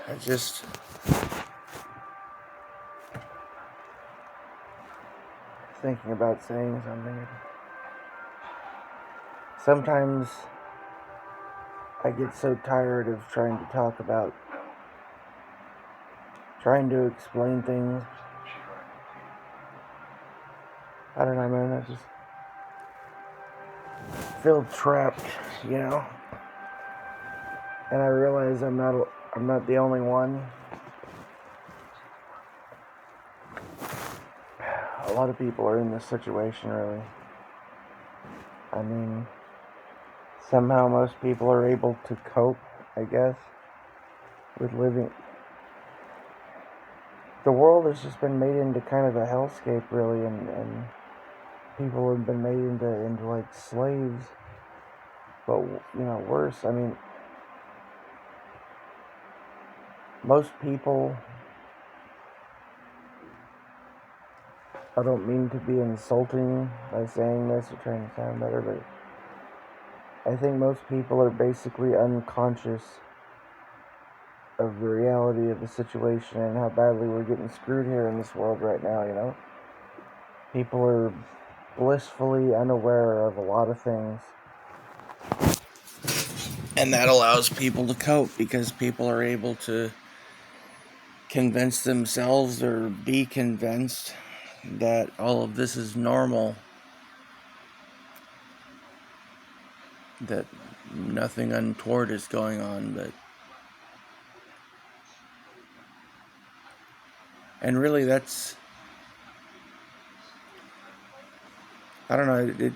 I just thinking about saying something. Sometimes I get so tired of trying to talk about, trying to explain things. I don't know, man. I just feel trapped, you know. And I realize I'm not the only one. A lot of people are in this situation, really. I mean, somehow most people are able to cope, I guess, with living. The world has just been made into kind of a hellscape, really, and people have been made into like slaves. But, worse. I mean, most people, I don't mean to be insulting by saying this or trying to sound better, but I think most people are basically unconscious of the reality of the situation and how badly we're getting screwed here in this world right now, you know? People are blissfully unaware of a lot of things. And that allows people to cope because people are able to convince themselves or be convinced that all of this is normal, that nothing untoward is going on, and really that's, I don't know,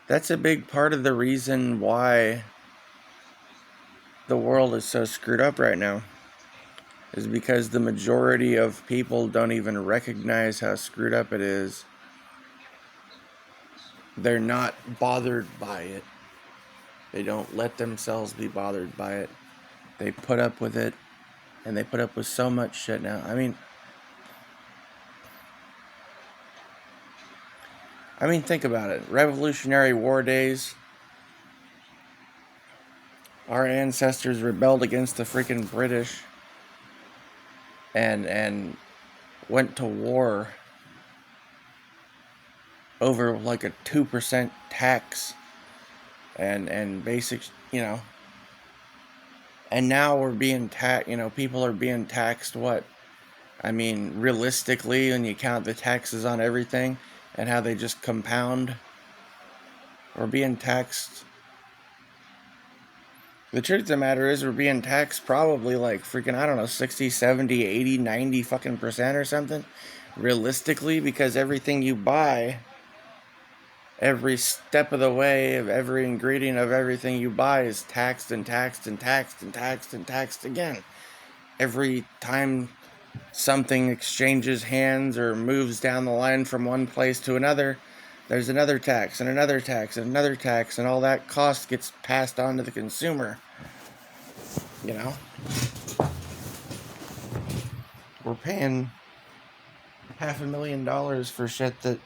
that's a big part of the reason why the world is so screwed up right now, is because the majority of people don't even recognize how screwed up it is. They're not bothered by it. They don't let themselves be bothered by it. They put up with it, and they put up with so much shit now. I mean, think about it. Revolutionary War days, our ancestors rebelled against the freaking British and went to war over like a 2% tax and basic, and now we're being taxed, people are being taxed what? I mean, realistically, when you count the taxes on everything and how they just compound, we're being taxed. The truth of the matter is we're being taxed probably like freaking, I don't know, 60, 70, 80, 90 fucking percent or something. Realistically, because everything you buy, every step of the way of every ingredient of everything you buy is taxed and taxed and taxed and taxed and taxed again. Every time something exchanges hands or moves down the line from one place to another, there's another tax and another tax and another tax, and all that cost gets passed on to the consumer. We're paying $500,000 for shit that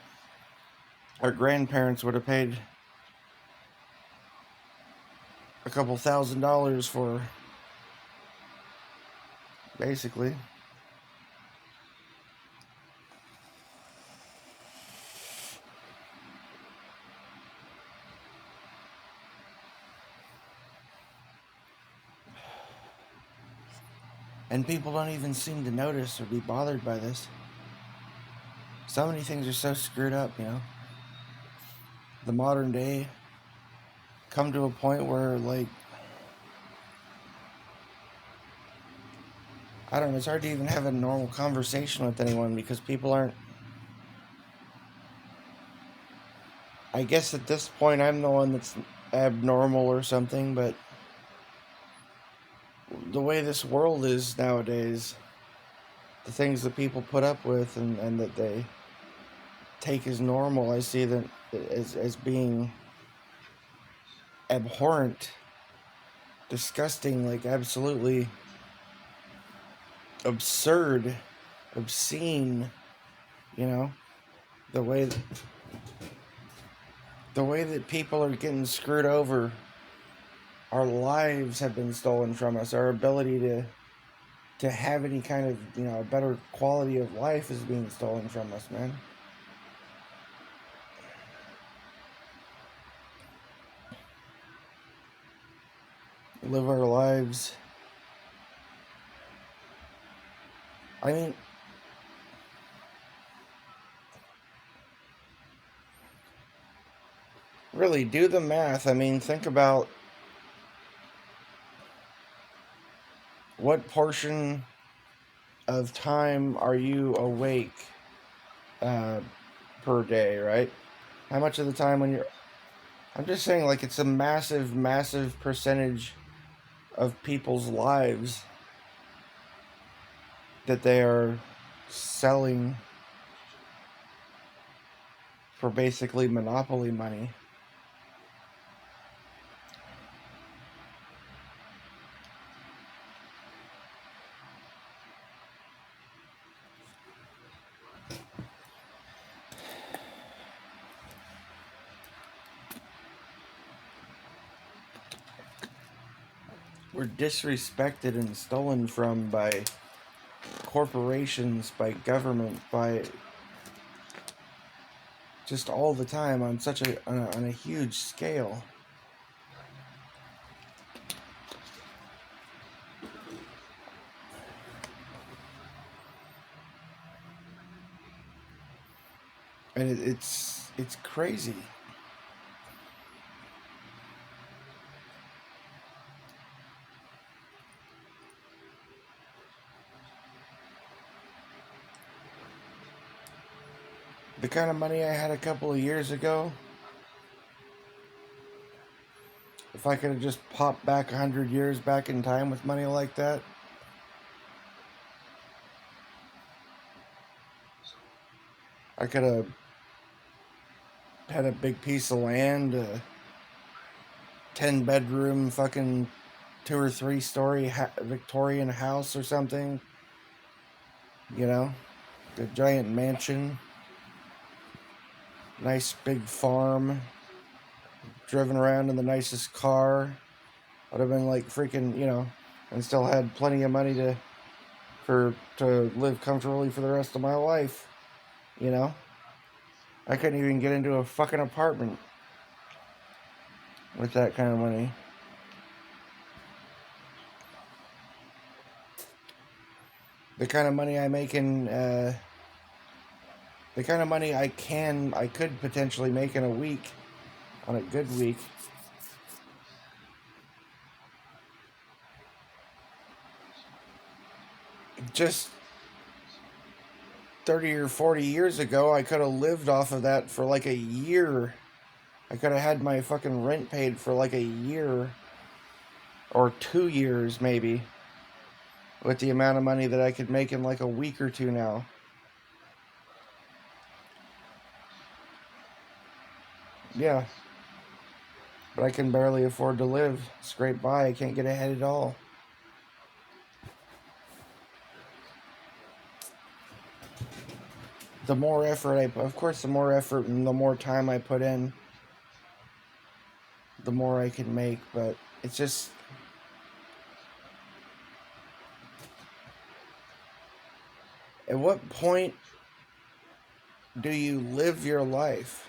our grandparents would have paid a couple $1,000s for, basically. And people don't even seem to notice or be bothered by this. So many things are so screwed up, The modern day come to a point where, like, I don't know, it's hard to even have a normal conversation with anyone because people aren't. I guess at this point I'm the one that's abnormal or something, but the way this world is nowadays, the things that people put up with and that they take as normal, I see that as being abhorrent, disgusting, like absolutely absurd, obscene, the way that people are getting screwed over our lives have been stolen from us. Our ability to have any kind of, better quality of life is being stolen from us, man. Live our lives. I mean, really, do the math. I mean, think about what portion of time are you awake uh, per day, right? How much of the time when you're. I'm just saying, like, it's a massive, massive percentage of people's lives that they are selling for basically monopoly money. We're disrespected and stolen from by corporations, by government, by just all the time on such on a huge scale. And it's crazy. The kind of money I had a couple of years ago, if I could have just popped back 100 years back in time with money like that, I could have had a big piece of land, a 10-bedroom fucking 2 or 3 story Victorian house or something, a giant mansion, nice big farm, driven around in the nicest car. Would have been like freaking, and still had plenty of money to live comfortably for the rest of my life. I couldn't even get into a fucking apartment with that kind of money. The kind of money I make in, the kind of money I could potentially make in a week, on a good week. Just 30 or 40 years ago, I could have lived off of that for like a year. I could have had my fucking rent paid for like a year or 2 years, maybe, with the amount of money that I could make in like a week or two now. Yeah, but I can barely afford to live. Scrape by. I can't get ahead at all. The more effort of course, the more effort and the more time I put in, the more I can make. But it's just, at what point do you live your life?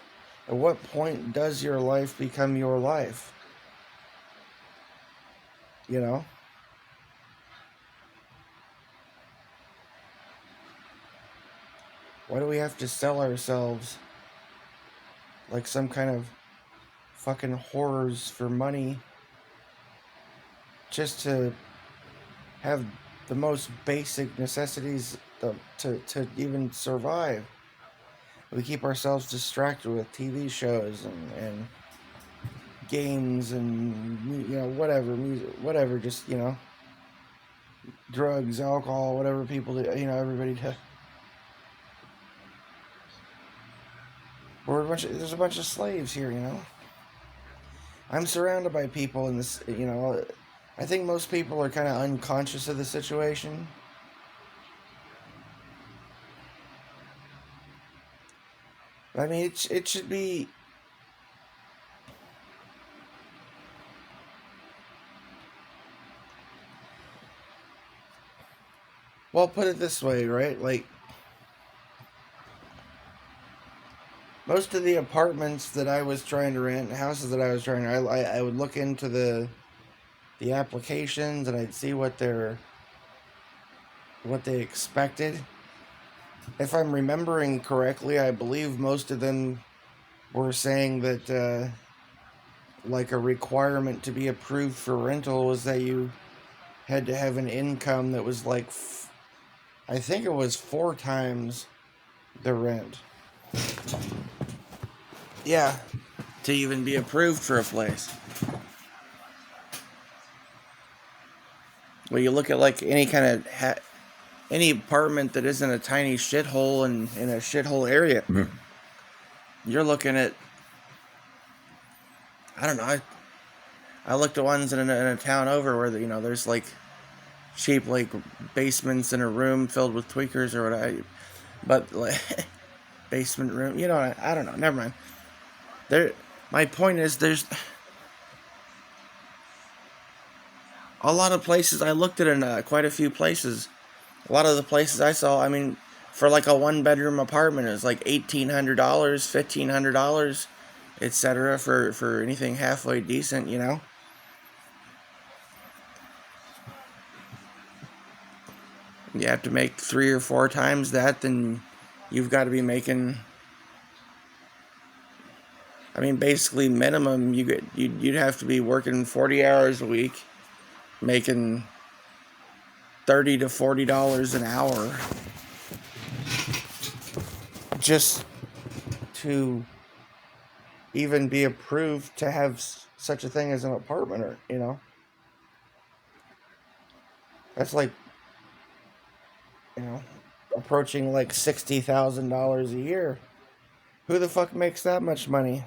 At what point does your life become your life? You know? Why do we have to sell ourselves like some kind of fucking horrors for money just to have the most basic necessities to even survive? We keep ourselves distracted with TV shows and games and whatever music, whatever, just drugs, alcohol, whatever people do, everybody does. There's a bunch of slaves here. I'm surrounded by people in this. I think most people are kind of unconscious of the situation. I mean, it should be. Well, put it this way, right? Like, most of the apartments that I was trying to rent, houses that I was trying to, I would look into the applications and I'd see what they expected. If I'm remembering correctly, I believe most of them were saying that like a requirement to be approved for rental was that you had to have an income that was like I think it was 4 times the rent. Yeah, to even be approved for a place. Well, you look at like any kind of any apartment that isn't a tiny shithole in a shithole area, you're looking at, I don't know. I looked at ones in a town over where there's like cheap like basements in a room filled with tweakers or whatever, but like basement room. I don't know. Never mind. There. My point is, there's a lot of places I looked at in quite a few places. A lot of the places I saw, I mean, for like a 1-bedroom apartment, it was like $1,800, $1,500, etc. For anything halfway decent, You have to make 3 or 4 times that, then you've got to be making. I mean, basically minimum you'd have to be working 40 hours a week, making $30 to $40 an hour, just to even be approved to have such a thing as an apartment, or that's like approaching like $60,000 a year. Who the fuck makes that much money?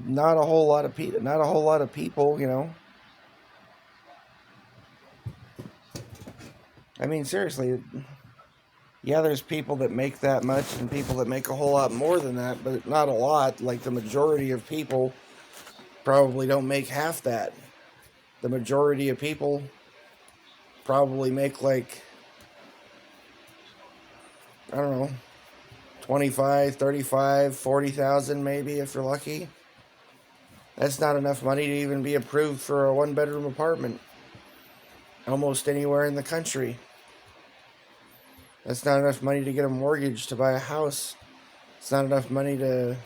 Not a whole lot of people. Not a whole lot of people. I mean, seriously. Yeah, there's people that make that much and people that make a whole lot more than that, but not a lot. Like the majority of people probably don't make half that. The majority of people probably make like, I don't know, 25, 35, 40,000 maybe if you're lucky. That's not enough money to even be approved for a 1-bedroom apartment almost anywhere in the country. That's not enough money to get a mortgage to buy a house. It's not enough money to...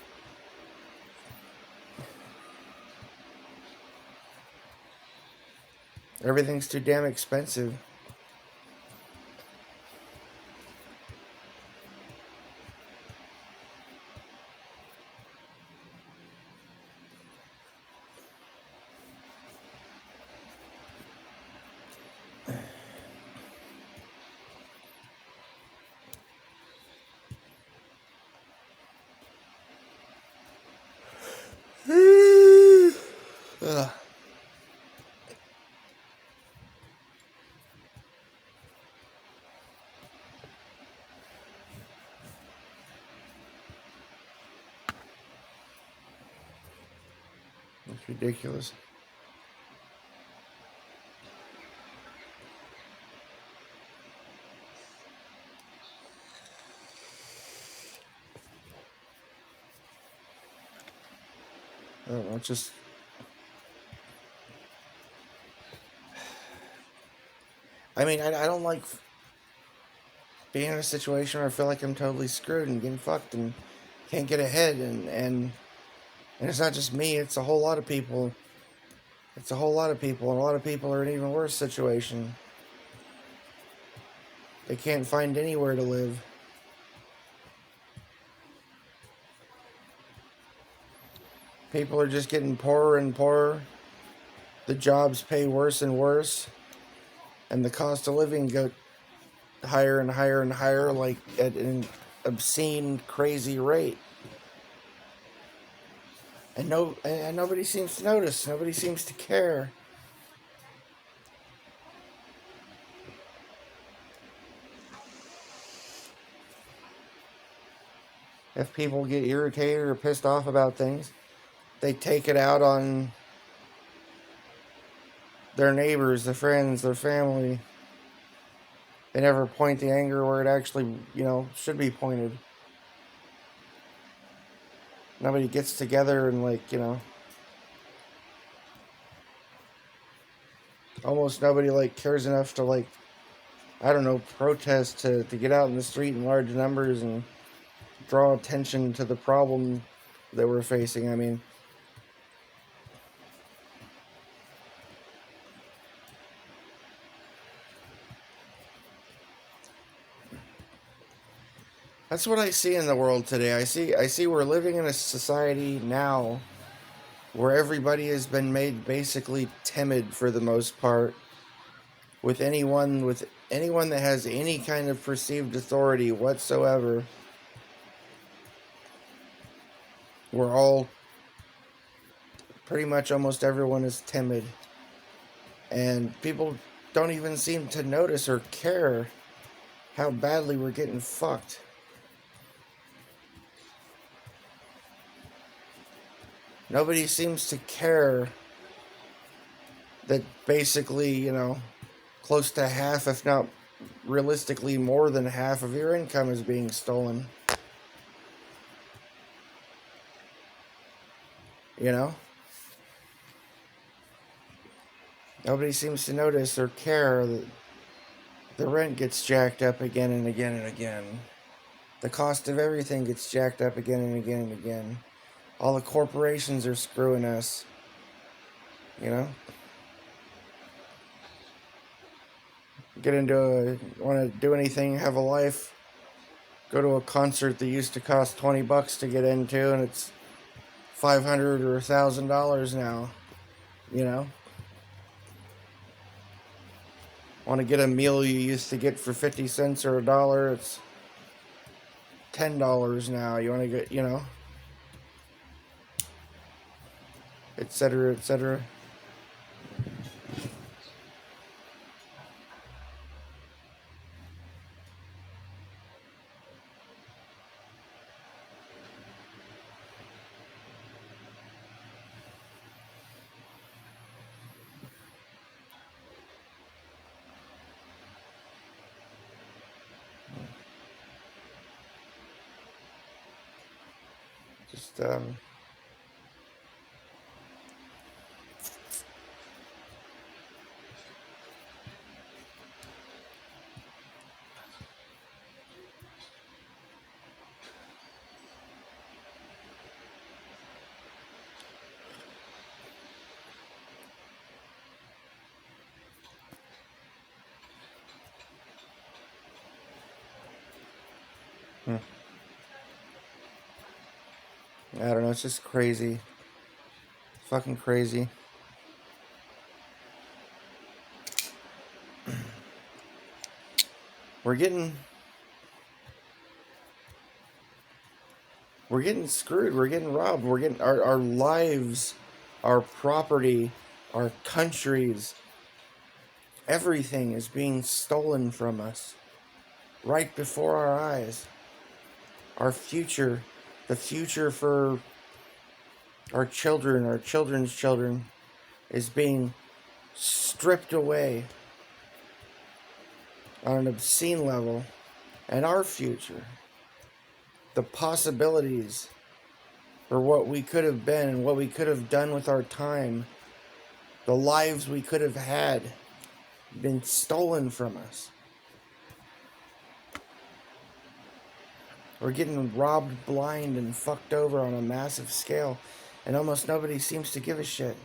Everything's too damn expensive. Ugh. It's ridiculous. I don't know, it's just... I mean, I don't like being in a situation where I feel like I'm totally screwed and getting fucked and can't get ahead, and it's not just me, it's a whole lot of people. It's a whole lot of people, and a lot of people are in an even worse situation. They can't find anywhere to live. People are just getting poorer and poorer. The jobs pay worse and worse. And the cost of living go higher and higher and higher, like at an obscene, crazy rate. And nobody seems to notice. Nobody seems to care. If people get irritated or pissed off about things, they take it out on their neighbors, their friends, their family. They never point the anger where it actually, should be pointed. Nobody gets together and, like, almost nobody, like, cares enough to, like, I don't know, protest to get out in the street in large numbers and draw attention to the problem that we're facing. I mean, that's what I see in the world today. I see we're living in a society now where everybody has been made basically timid for the most part with anyone that has any kind of perceived authority whatsoever. We're all pretty much almost everyone is timid, and people don't even seem to notice or care how badly we're getting fucked. Nobody seems to care that basically, close to half, if not realistically more than half of your income is being stolen. You know? Nobody seems to notice or care that the rent gets jacked up again and again and again. The cost of everything gets jacked up again and again and again. All the corporations are screwing us. You know? Want to do anything, have a life, go to a concert that used to cost $20 to get into, and it's $500 or $1,000 now. You know? Want to get a meal you used to get for 50 cents or $1, it's $10 now. You want to get, etc., etc. Just, I don't know, it's just crazy. Fucking crazy. We're getting screwed. We're getting robbed. We're getting our lives, our property, our countries, everything is being stolen from us right before our eyes. Our future, the future for our children, our children's children, is being stripped away on an obscene level. And our future, the possibilities for what we could have been and what we could have done with our time, the lives we could have had, been stolen from us. We're getting robbed blind and fucked over on a massive scale, and almost nobody seems to give a shit.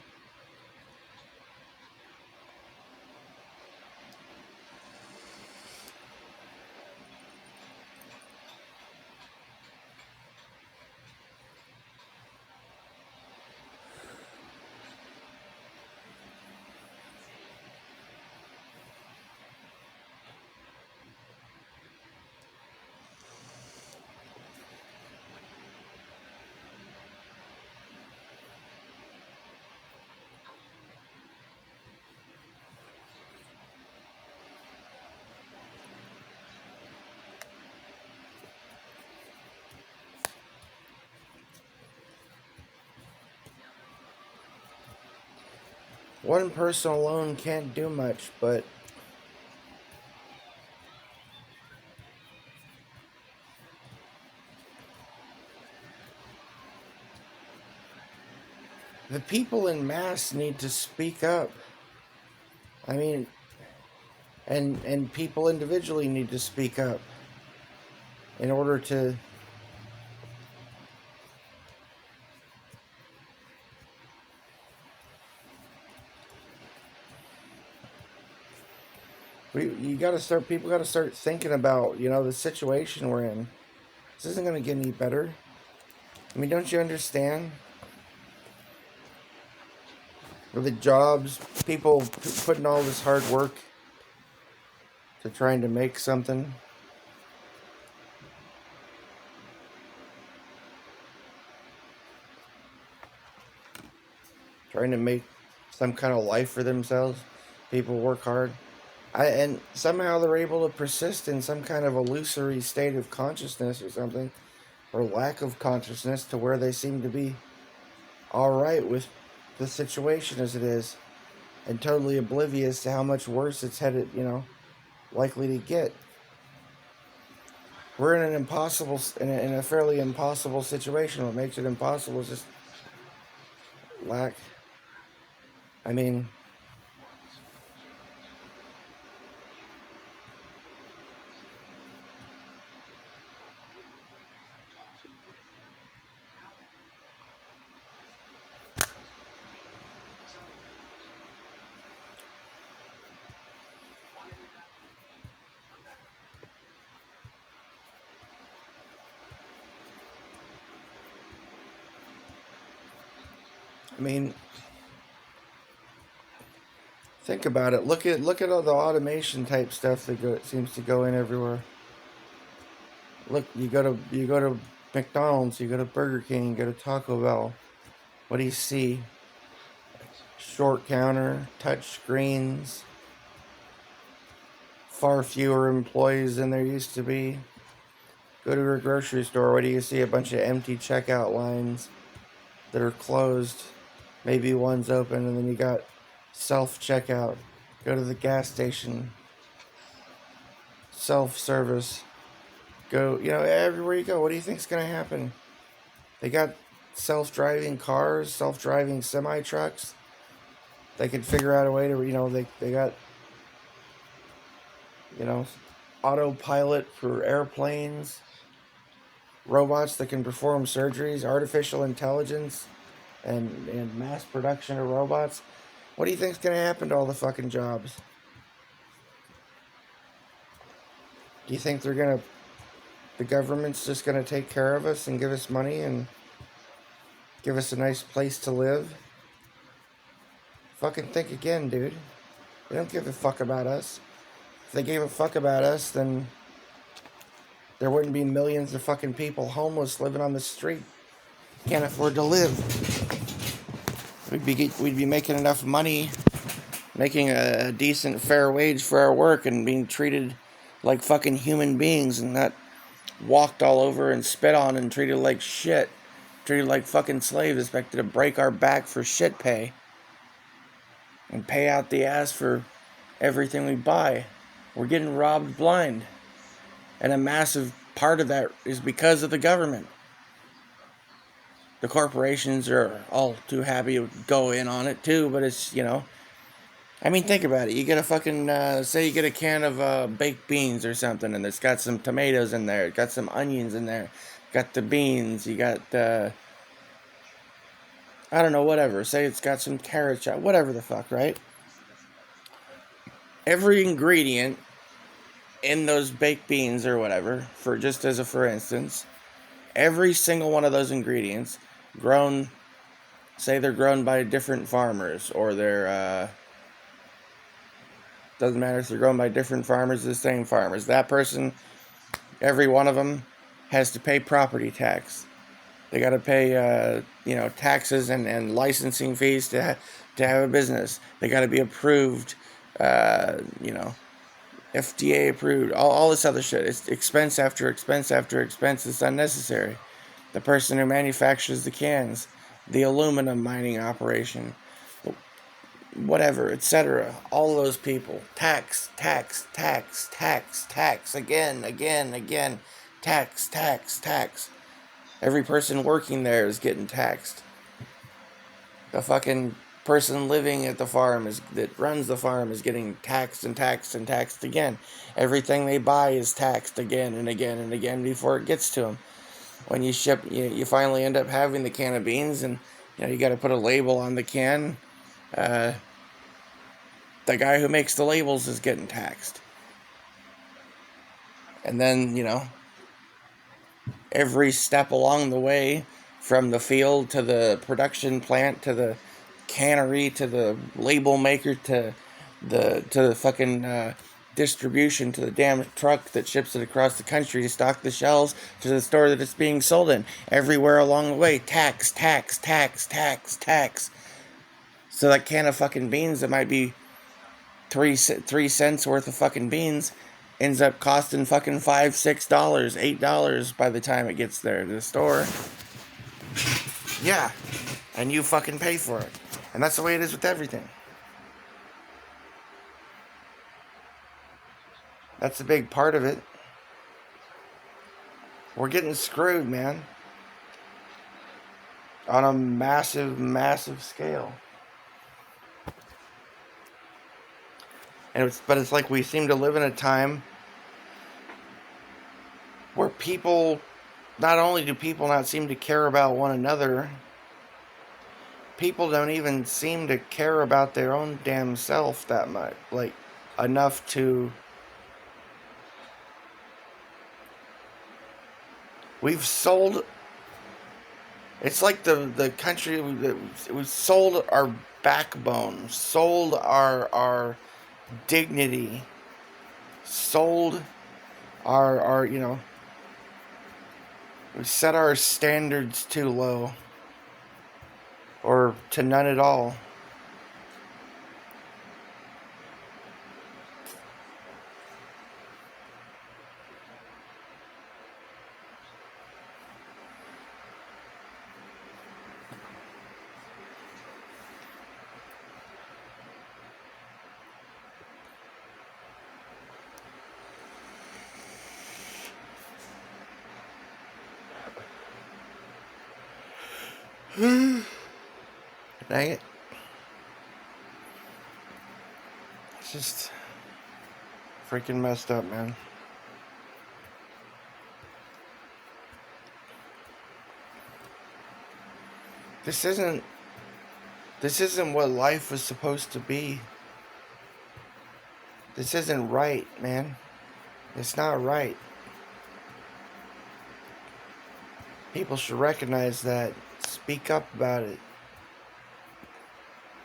One person alone can't do much, but the people in mass need to speak up. I mean, and people individually need to speak up in order to you got to start people got to start thinking about, the situation we're in. This isn't going to get any better. I mean, don't you understand? With the jobs, people putting all this hard work to trying to make something. Trying to make some kind of life for themselves. People work hard. And somehow they're able to persist in some kind of illusory state of consciousness or something, or lack of consciousness, to where they seem to be alright with the situation as it is, and totally oblivious to how much worse it's headed, likely to get. We're in in a fairly impossible situation. What makes it impossible is just lack. I mean, think about it. Look at all the automation type stuff that seems to go in everywhere. Look, you go to McDonald's, you go to Burger King, you go to Taco Bell. What do you see? Short counter, touch screens, far fewer employees than there used to be. Go to a grocery store, what do you see? A bunch of empty checkout lines that are closed. Maybe one's open, and then you got self-checkout. Go to the gas station, self-service. Go, everywhere you go, what do you think's going to happen? They got self-driving cars, self-driving semi-trucks. They could figure out a way to, they got, autopilot for airplanes, robots that can perform surgeries, artificial intelligence, and mass production of robots. What do you think's going to happen to all the fucking jobs? Do you think the government's just going to take care of us and give us money and give us a nice place to live? Fucking think again, dude. They don't give a fuck about us. If they gave a fuck about us, then there wouldn't be millions of fucking people homeless living on the street. Can't afford to live. We'd be making enough money, making a decent, fair wage for our work, and being treated like fucking human beings, and not walked all over and spit on and treated like shit. Treated like fucking slaves, expected to break our back for shit pay. And pay out the ass for everything we buy. We're getting robbed blind. And a massive part of that is because of the government. The corporations are all too happy to go in on it too, but it's, think about it. You get a fucking, say you get a can of baked beans or something, and it's got some tomatoes in there, it's got some onions in there, got the beans, you got, I don't know, whatever. Say it's got some carrots, whatever the fuck, right? Every ingredient in those baked beans or whatever, for instance, every single one of those ingredients grown, say they're grown by different farmers, or they're, doesn't matter if they're grown by different farmers or the same farmers. That person, every one of them, has to pay property tax. They got to pay, taxes and licensing fees to have a business. They got to be approved, FDA approved, all this other shit. It's expense after expense after expense. It's unnecessary. The person who manufactures the cans, the aluminum mining operation, whatever, etc. All those people. Tax, again. Tax. Every person working there is getting taxed. The fucking person living at the farm that runs the farm is getting taxed and taxed and taxed again. Everything they buy is taxed again and again and again before it gets to them. When you ship, you finally end up having the can of beans, and you got to put a label on the can. The guy who makes the labels is getting taxed. And then, every step along the way, from the field to the production plant to the cannery to the label maker to the fucking distribution to the damn truck that ships it across the country to stock the shelves to the store that it's being sold in. Everywhere along the way, tax, tax, tax, tax, tax. So that can of fucking beans that might be 3 cents worth of fucking beans ends up costing fucking $5, $6, $8 by the time it gets there to the store. Yeah. And you fucking pay for it. And that's the way it is with everything. That's a big part of it. We're getting screwed, man. On a massive, massive scale. But it's like we seem to live in a time where not only do people not seem to care about one another, people don't even seem to care about their own damn self that much. Like, enough to... We've sold... It's like the country... We've sold our backbone, sold our dignity, sold our we set our standards too low, or to none at all. Dang it. It's just freaking messed up, man. This isn't what life was supposed to be. This isn't right, man. It's not right. People should recognize that. Speak up about it.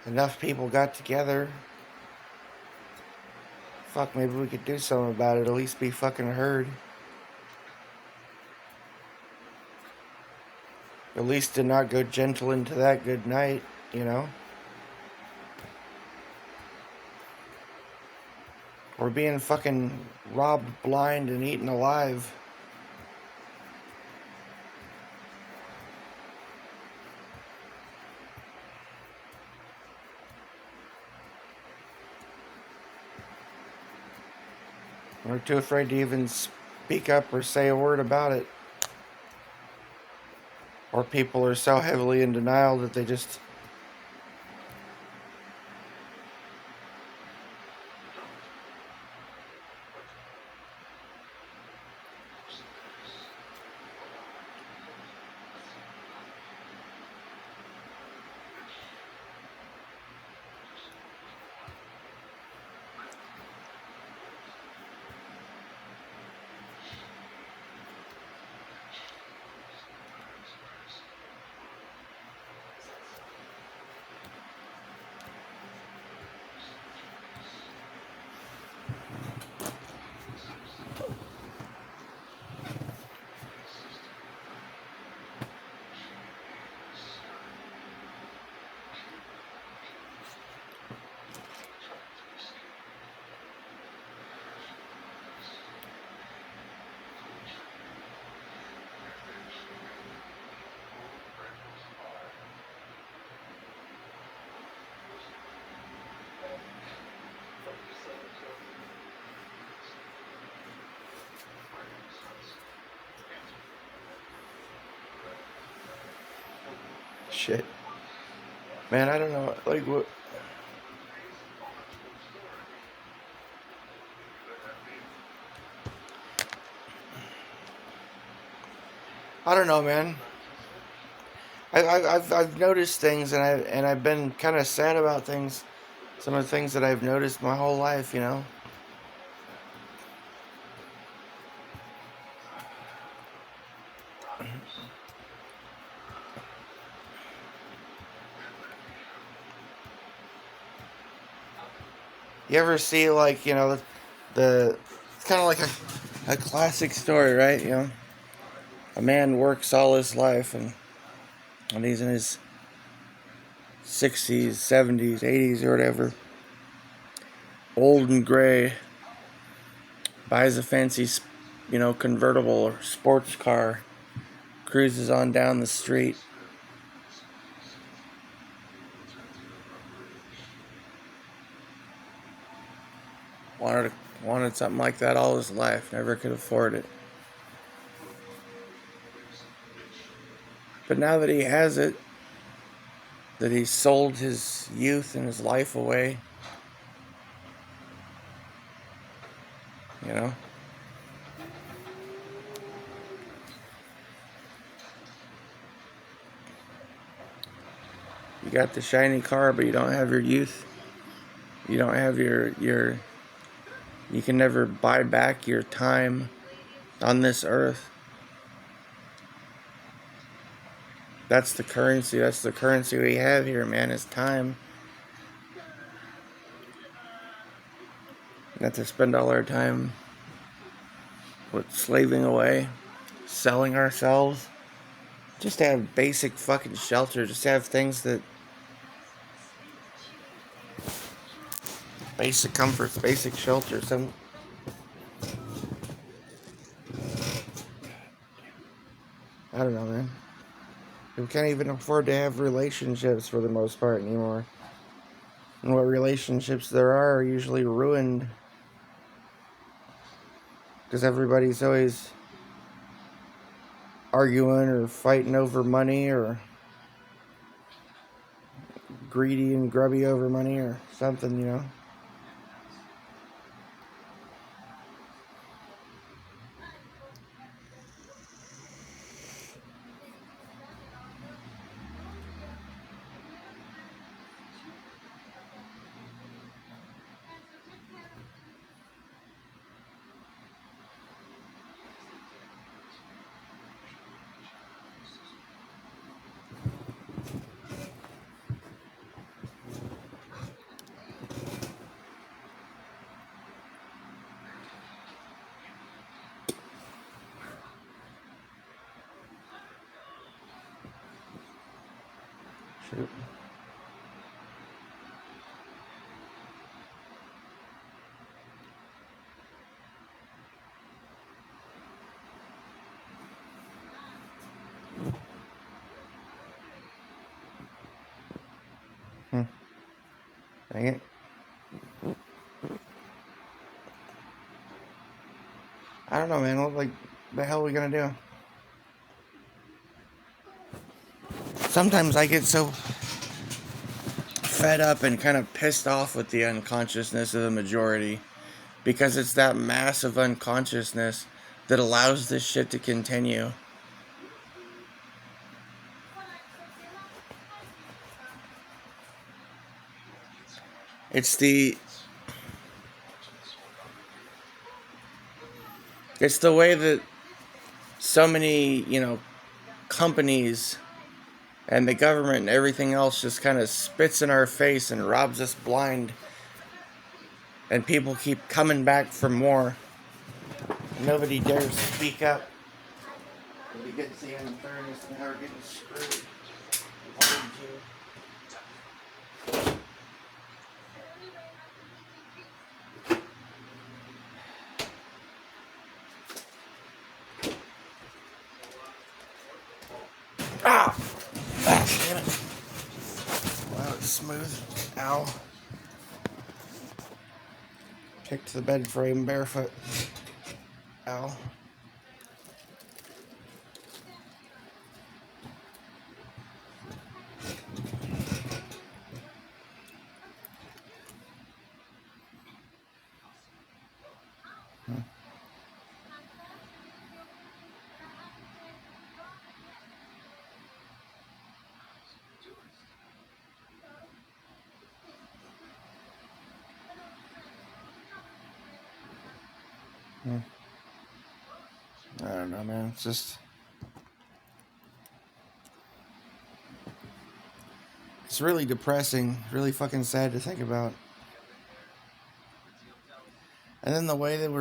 Enough people got together. Fuck, maybe we could do something about it. At least be fucking heard. At least to not go gentle into that good night, We're being fucking robbed blind and eaten alive. We're too afraid to even speak up or say a word about it. Or people are so heavily in denial that they just... Shit. Man, I don't know. Like, what? I don't know, man. I've noticed things, and I've been kind of sad about things. Some of the things that I've noticed my whole life, you know. You ever see, like, you know, the it's kind of like a classic story, right? You know, a man works all his life, and he's in his 60s, 70s, 80s, or whatever, old and gray, buys a fancy, you know, convertible or sports car, cruises on down the street. Wanted something like that all his life, never could afford it. But now that he has it, that he sold his youth and his life away, you know, you got the shiny car, but you don't have your youth. You don't have your you can never buy back your time on this earth. That's the currency. That's the currency we have here, man, is time. Not to spend all our time with slaving away, selling ourselves. Just to have basic fucking shelter. Just to have things that basic comforts, basic shelter. Some I don't know, man. We can't even afford to have relationships for the most part anymore. And what relationships there are usually ruined because everybody's always arguing or fighting over money or greedy and grubby over money or something, you know. Shoot. Dang it. I don't know, man. What, like, the hell are we gonna do? Sometimes I get so fed up and kind of pissed off with the unconsciousness of the majority because it's that massive unconsciousness that allows this shit to continue. It's the way that so many, you know, companies and the government and everything else just kind of spits in our face and robs us blind. And people keep coming back for more. Nobody dares speak up. We get to the unfairness and how we're getting screwed. Ah! Ah, damn it. Wow, it's smooth. Ow. Kicked the bed frame barefoot. Ow. I don't know, man. It's really depressing, really fucking sad to think about. And then the way that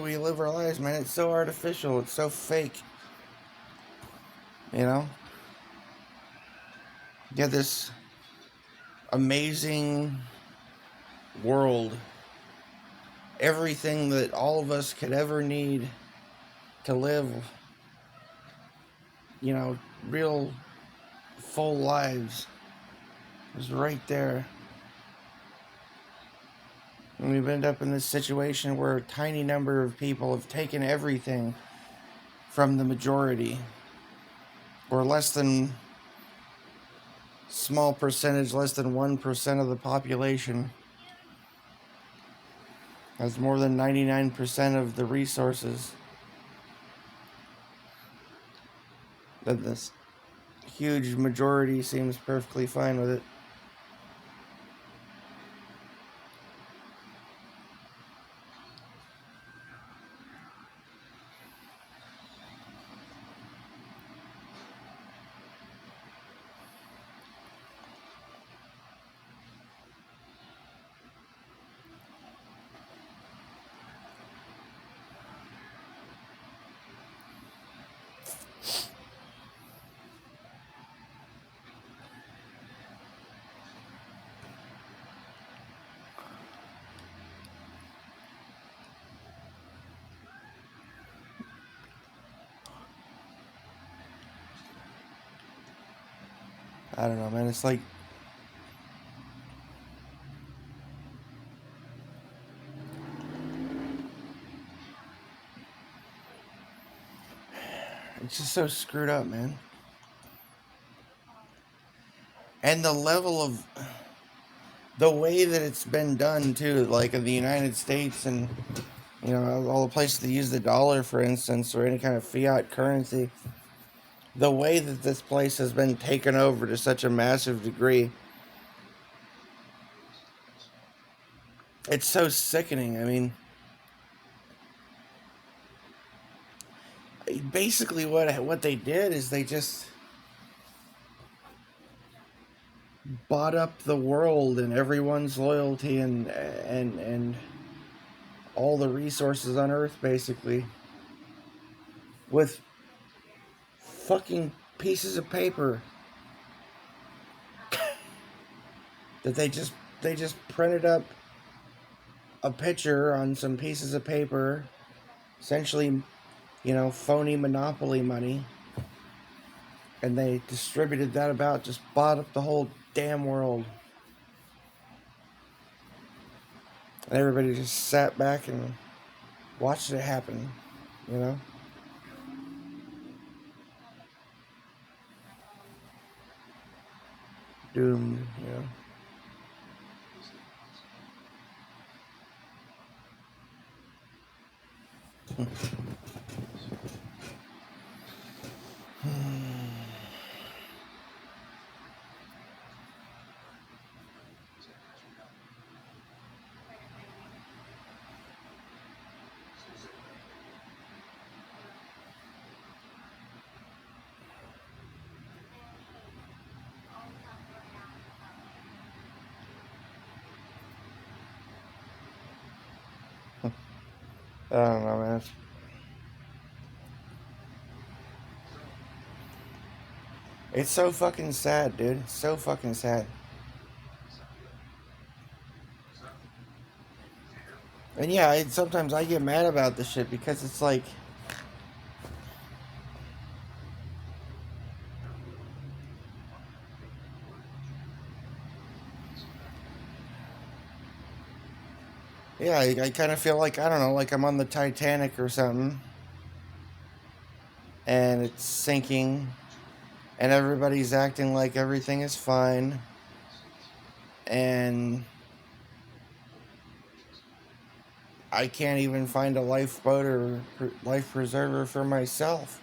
we live our lives, man, it's so artificial, it's so fake. You know? You get this amazing world, everything that all of us could ever need to live, you know, real full lives is right there. And we've ended up in this situation where a tiny number of people have taken everything from the majority, or less than small percentage, less than 1% of the population has more than 99% of the resources. That this huge majority seems perfectly fine with it. I don't know, man. It's like it's just so screwed up, man. And the level of the way that it's been done too, like in the United States and you know all the places that use the dollar, for instance, or any kind of fiat currency. The way that this place has been taken over to such a massive degree, it's so sickening. I mean, basically what they did is they just bought up the world and everyone's loyalty and all the resources on Earth, basically, with fucking pieces of paper that they just printed up a picture on some pieces of paper, essentially, you know, phony monopoly money, and they distributed that about, just bought up the whole damn world. And everybody just sat back and watched it happen, you know? Doomed, you know? I don't know, man. It's so fucking sad, dude. It's so fucking sad. And yeah, sometimes I get mad about this shit because it's like, yeah, I kind of feel like, I don't know, like I'm on the Titanic or something, and it's sinking, and everybody's acting like everything is fine, and I can't even find a lifeboat or life preserver for myself.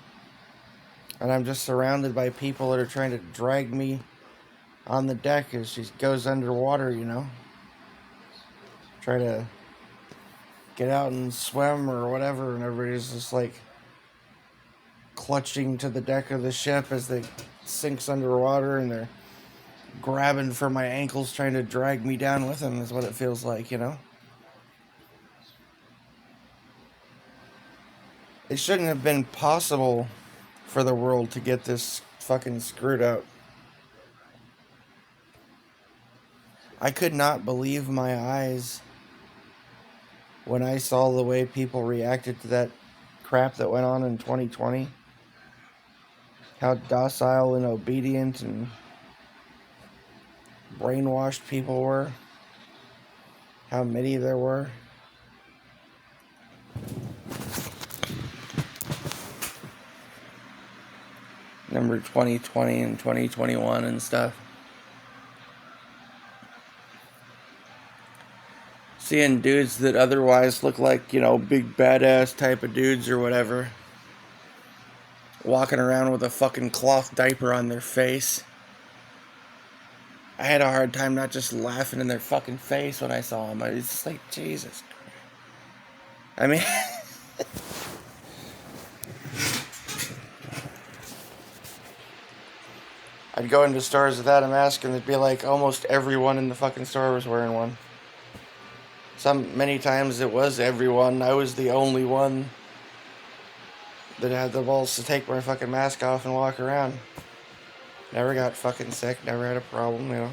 And I'm just surrounded by people that are trying to drag me on the deck as she goes underwater, you know. Try to get out and swim or whatever, and everybody's just like clutching to the deck of the ship as it sinks underwater, and they're grabbing for my ankles trying to drag me down with them, is what it feels like, you know. It shouldn't have been possible for the world to get this fucking screwed up. I could not believe my eyes when I saw the way people reacted to that crap that went on in 2020. How docile and obedient and brainwashed people were. How many there were. Number 2020 and 2021 and stuff. Seeing dudes that otherwise look like, you know, big badass type of dudes or whatever, walking around with a fucking cloth diaper on their face. I had a hard time not just laughing in their fucking face when I saw them. It's just like, Jesus. I mean... I'd go into stores without a mask and it'd be like almost everyone in the fucking store was wearing one. Many times it was everyone. I was the only one that had the balls to take my fucking mask off and walk around. Never got fucking sick, never had a problem, you know.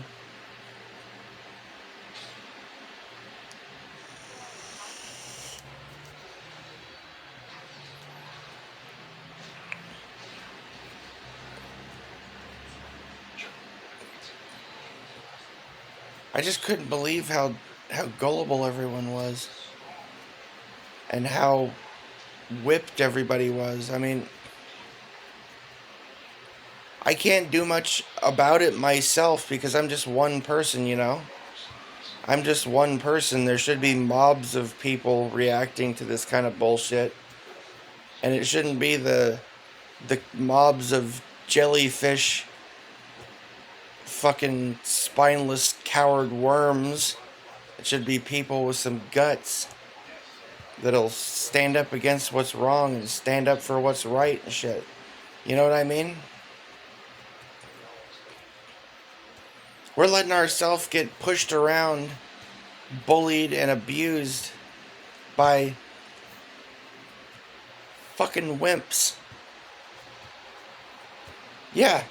I just couldn't believe how gullible everyone was. And how whipped everybody was. I mean, I can't do much about it myself because I'm just one person, you know? I'm just one person. There should be mobs of people reacting to this kind of bullshit. And it shouldn't be the mobs of jellyfish, fucking spineless coward worms. It should be people with some guts that'll stand up against what's wrong and stand up for what's right and shit. You know what I mean? We're letting ourselves get pushed around, bullied and abused by fucking wimps. Yeah.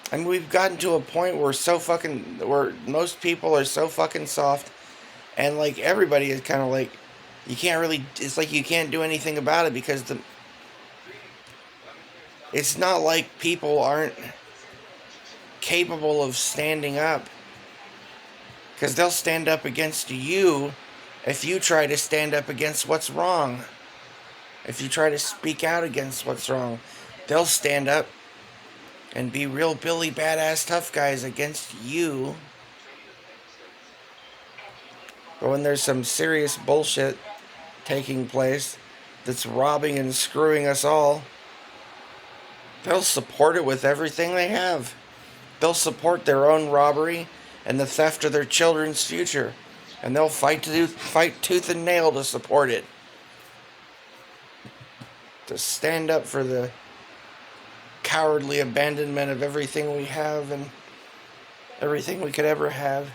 I mean, we've gotten to a point where most people are so fucking soft, and like everybody is kind of like, you can't really, it's like you can't do anything about it because it's not like people aren't capable of standing up, because they'll stand up against you if you try to stand up against what's wrong. If you try to speak out against what's wrong, they'll stand up and be real Billy badass tough guys against you. But when there's some serious bullshit taking place that's robbing and screwing us all, they'll support it with everything they have. They'll support their own robbery and the theft of their children's future. And they'll fight tooth and nail to support it. To stand up for the cowardly abandonment of everything we have and everything we could ever have.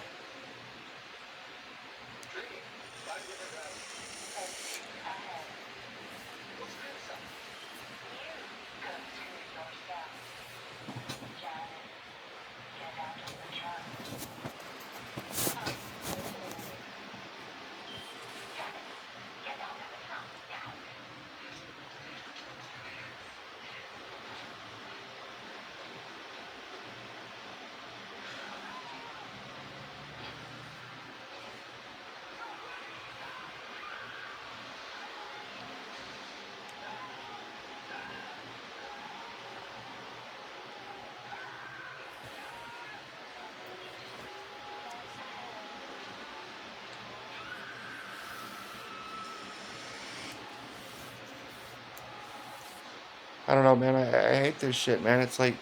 I don't know, man. I hate this shit, man. It's like,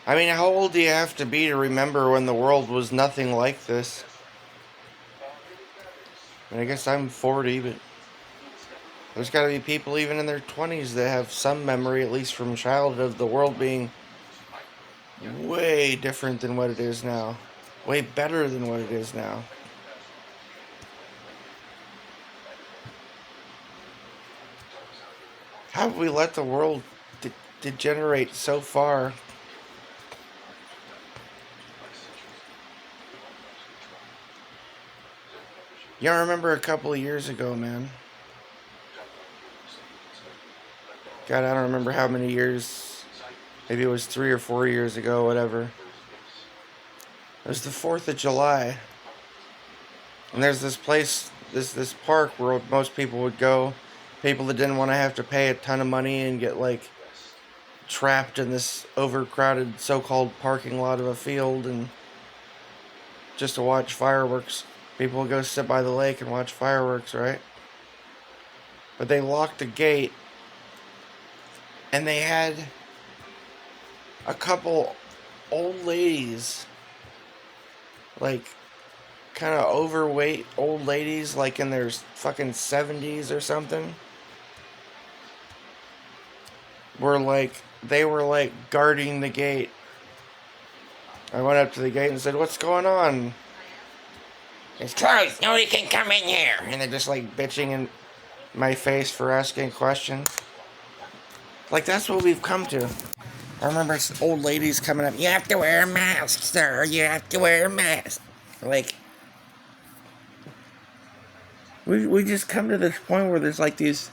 I mean, how old do you have to be to remember when the world was nothing like this? I guess I'm 40, but there's got to be people even in their 20s that have some memory, at least from childhood, of the world being way different than what it is now. Way better than what it is now. How have we let the world degenerate so far? You remember a couple of years ago, man. God, I don't remember how many years. Maybe it was 3 or 4 years ago, whatever. It was the 4th of July. And there's this place, this park where most people would go. People that didn't want to have to pay a ton of money and get, like, trapped in this overcrowded so-called parking lot of a field and just to watch fireworks. People would go sit by the lake and watch fireworks, right? But they locked the gate, and they had a couple old ladies, like, kind of overweight old ladies, like in their fucking 70s or something, they were like guarding the gate. I went up to the gate and said, "What's going on?" "It's closed. Nobody can come in here." And they're just like bitching in my face for asking questions. Like, that's what we've come to. I remember old ladies coming up, "You have to wear a mask, sir. You have to wear a mask." Like, we just come to this point where there's like these.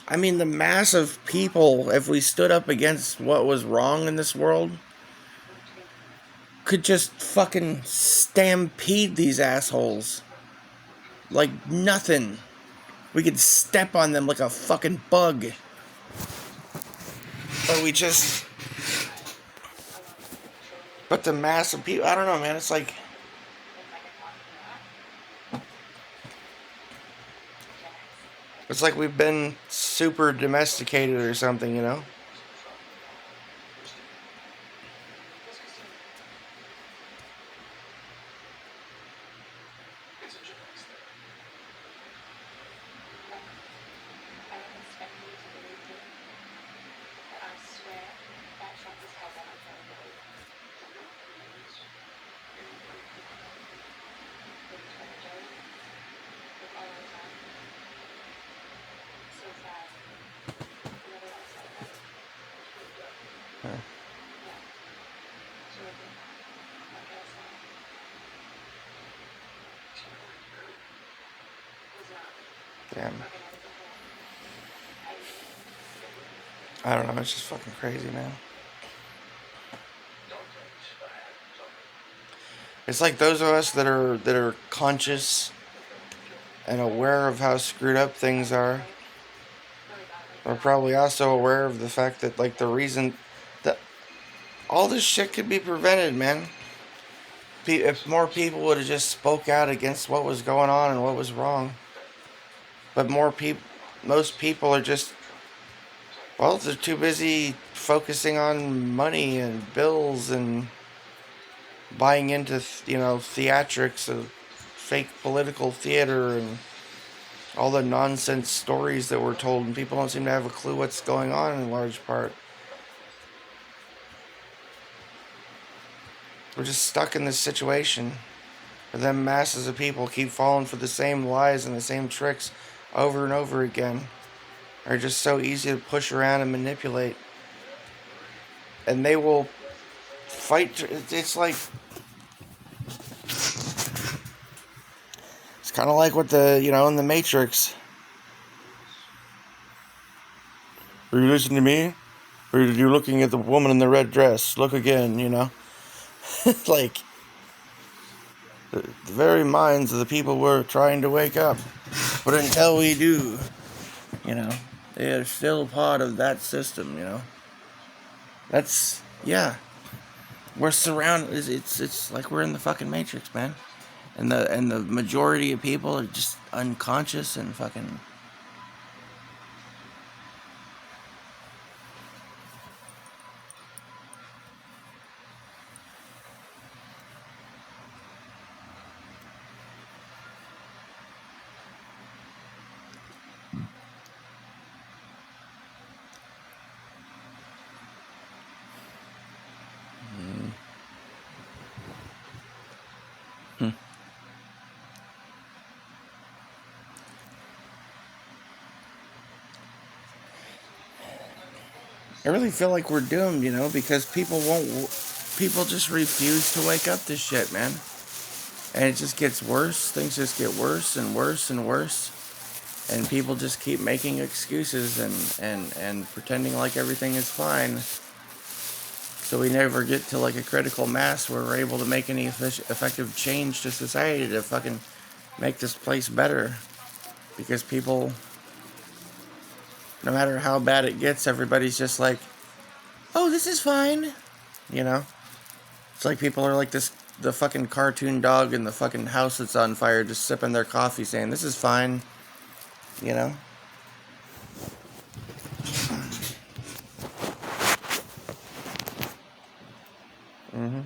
I mean, the mass of people, if we stood up against what was wrong in this world, could just fucking stampede these assholes. Like nothing. We could step on them like a fucking bug. But we just. But the mass of people, I don't know, man. It's like. It's like we've been super domesticated or something, you know? Damn. I don't know, it's just fucking crazy, man. It's like those of us that are conscious and aware of how screwed up things are probably also aware of the fact that, like, the reason that all this shit could be prevented, man. If more people would have just spoke out against what was going on and what was wrong. But most people are just, well, they're too busy focusing on money and bills and buying into, theatrics of fake political theater and all the nonsense stories that we're told, and people don't seem to have a clue what's going on in large part. We're just stuck in this situation where them masses of people keep falling for the same lies and the same tricks over and over again. Are just so easy to push around and manipulate. And they will fight. It's like, it's kind of like what in the Matrix. Are you listening to me? Or are you looking at the woman in the red dress? Look again, Like, the very minds of the people we're trying to wake up. But until we do, They are still part of that system, you know. That's, yeah. We're surrounded. It's like we're in the fucking Matrix, man. And the majority of people are just unconscious and fucking. Hmm. I really feel like we're doomed, you know, because people won't. People just refuse to wake up to shit, man. And it just gets worse. Things just get worse and worse and worse. And people just keep making excuses and pretending like everything is fine. So we never get to like a critical mass where we're able to make any effective change to society to fucking make this place better. Because people, no matter how bad it gets, everybody's just like, oh, this is fine. You know? It's like people are like the fucking cartoon dog in the fucking house that's on fire just sipping their coffee saying, this is fine. You know? Mm-hmm.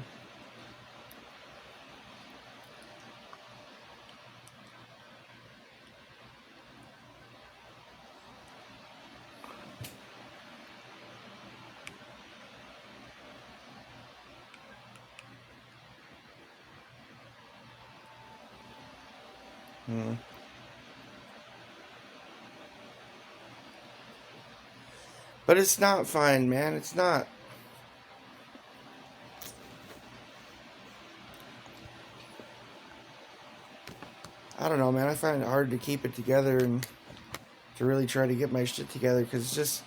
Mm-hmm. But it's not fine, man. It's not. I don't know, man. I find it hard to keep it together and to really try to get my shit together because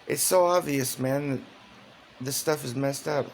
it's so obvious, man, that this stuff is messed up.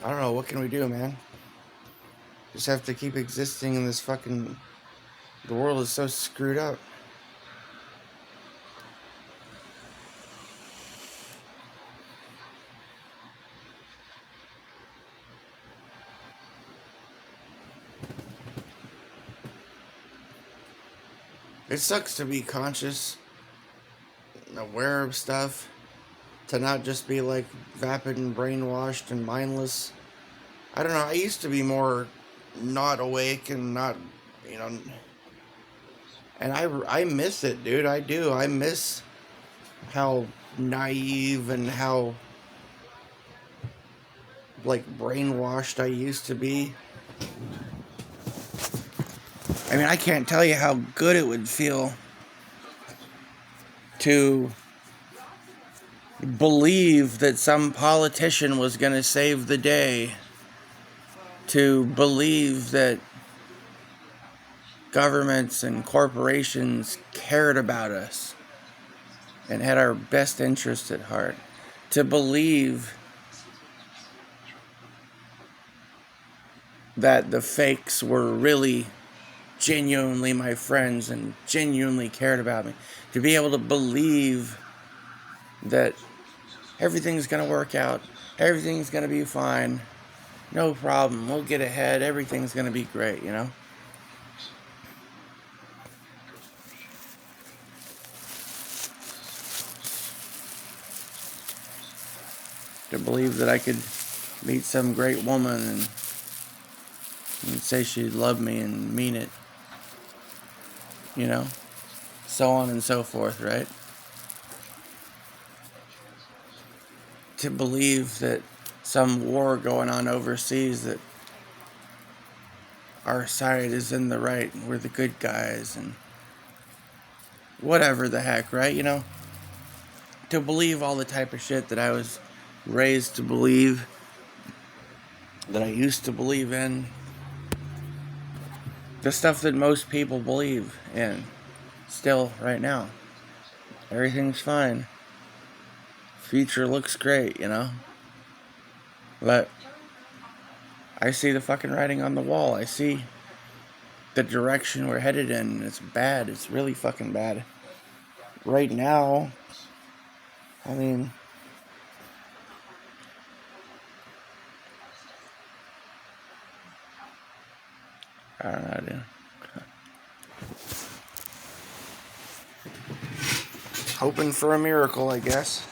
I don't know. What can we do, man? Just have to keep existing in this fucking. The world is so screwed up. It sucks to be conscious, aware of stuff, to not just be like vapid and brainwashed and mindless. I don't know. I used to be more not awake and not, you know, and I miss it, dude. I do. I miss how naive and how like brainwashed I used to be. I mean, I can't tell you how good it would feel to believe that some politician was going to save the day, to believe that governments and corporations cared about us and had our best interests at heart, to believe that the fakes were really genuinely my friends and genuinely cared about me, to be able to believe that everything's going to work out, everything's going to be fine, no problem, we'll get ahead, everything's going to be great, you know? To believe that I could meet some great woman and say she'd love me and mean it, you know? So on and so forth, right? To believe that some war going on overseas, that our side is in the right, we're the good guys, and whatever the heck, right? You know? To believe all the type of shit that I was raised to believe, that I used to believe in, the stuff that most people believe in still right now. Everything's fine. Future looks great, you know? But I see the fucking writing on the wall. I see the direction we're headed in. It's bad. It's really fucking bad. Right now, I mean, I don't know, dude. Hoping for a miracle, I guess.